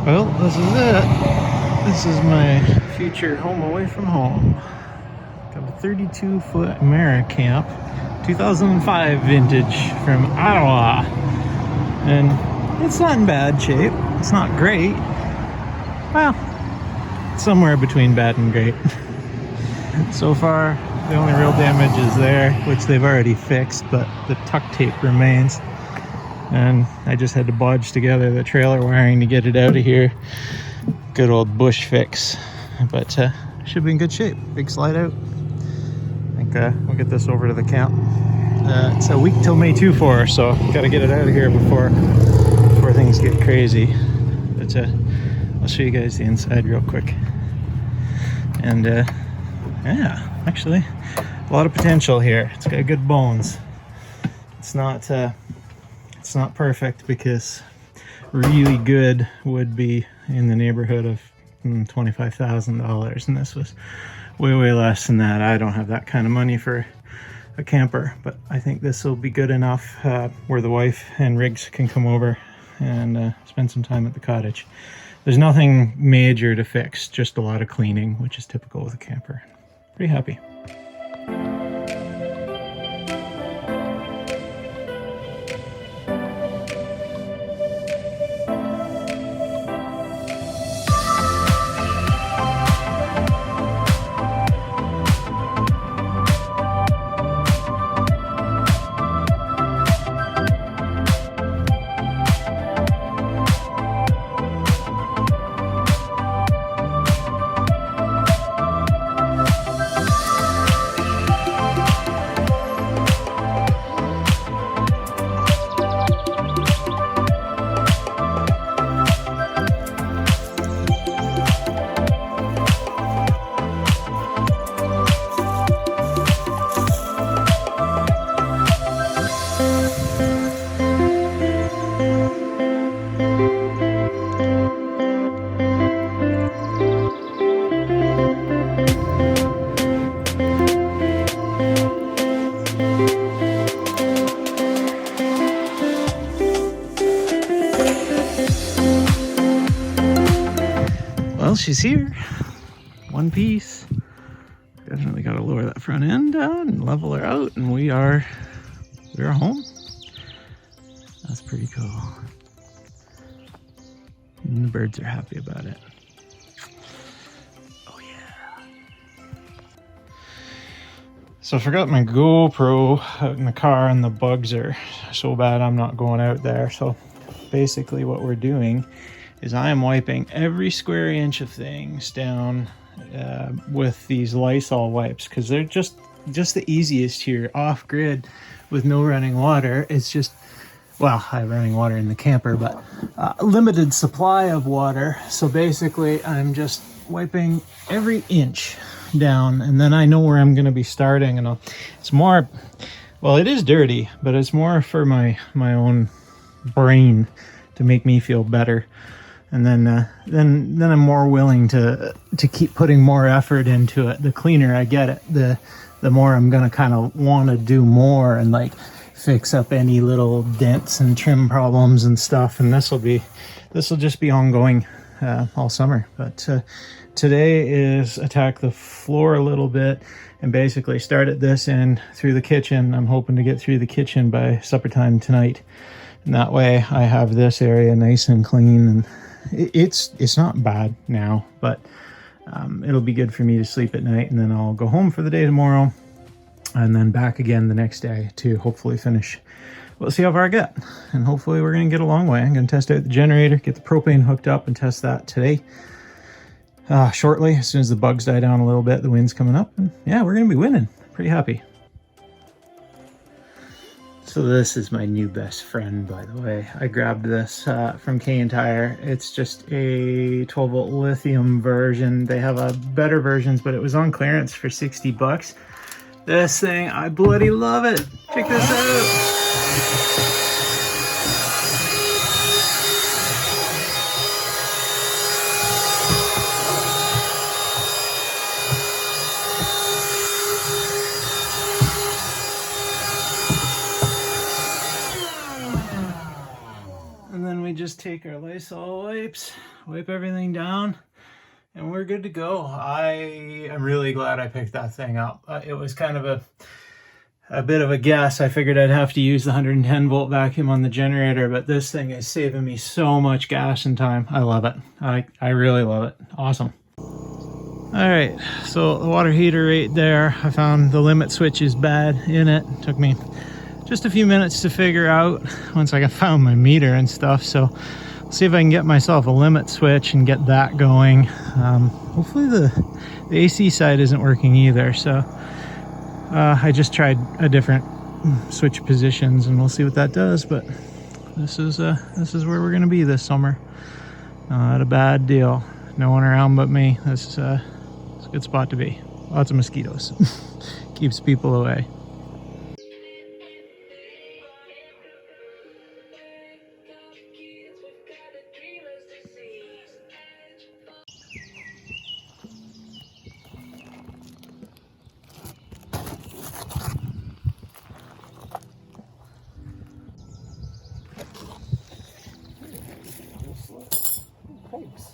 Well, this is it. This is my future home away from home. Got a 32-foot Americamp, 2005 vintage from Ottawa. And it's not in bad shape. It's not great. Well, somewhere between bad and great. So far, the only real damage is there, which they've already fixed, but the tuck tape remains. And I just had to bodge together the trailer wiring to get it out of here. Good old bush fix, but should be in good shape. Big slide out. I think we'll get this over to the camp. It's a week till May 2 for, so gotta get it out of here before things get crazy. But I'll show you guys the inside real quick. And yeah, actually, a lot of potential here. It's got good bones. It's not perfect because really good would be in the neighborhood of $25,000, and this was way less than that. I don't have that kind of money for a camper, but I think this will be good enough where the wife and Riggs can come over and spend some time at the cottage. There's nothing major to fix, just a lot of cleaning, which is typical with a camper. Pretty happy. Well, she's here. One piece. Definitely got to lower that front end down and level her out, and we are home. That's pretty cool. And the birds are happy about it. Oh yeah. So I forgot my GoPro out in the car, and the bugs are so bad I'm not going out there. So basically what we're doing is I am wiping every square inch of things down with these Lysol wipes, because they're just the easiest here, off grid with no running water. It's just, well, I have running water in the camper, but limited supply of water. So basically I'm just wiping every inch down, and then I know where I'm going to be starting. And it's more, well, it is dirty, but it's more for my own brain to make me feel better. And then I'm more willing to keep putting more effort into it. The cleaner I get it, the more I'm gonna kind of want to do more and like fix up any little dents and trim problems and stuff. And this will just be ongoing all summer. But today is attack the floor a little bit and basically start at this end through the kitchen. I'm hoping to get through the kitchen by supper time tonight, and that way I have this area nice and clean. And it's not bad now, but it'll be good for me to sleep at night, and then I'll go home for the day tomorrow and then back again the next day to hopefully finish. We'll see how far I get, and hopefully we're going to get a long way. I'm going to test out the generator, get the propane hooked up, and test that today shortly, as soon as the bugs die down a little bit. The wind's coming up, and yeah, we're going to be winning. Pretty happy. So this is my new best friend, by the way. I grabbed this from K & Tire. It's just a 12-volt lithium version. They have better versions, but it was on clearance for 60 bucks. This thing, I bloody love it. Check this out. take our Lysol wipes, wipe everything down, and we're good to go. I am really glad I picked that thing up. It was kind of a bit of a guess. I figured I'd have to use the 110 volt vacuum on the generator, but this thing is saving me so much gas and time. I love it. I really love it. Awesome. All right, so the water heater right there, I found the limit switch is bad in it. Took me just a few minutes to figure out once I found my meter and stuff. So I'll see if I can get myself a limit switch and get that going. Hopefully the AC side isn't working either. So I just tried a different switch positions and we'll see what that does. But this is where we're gonna be this summer. Not a bad deal. No one around but me. It's a good spot to be. Lots of mosquitoes. Keeps people away. Pipes.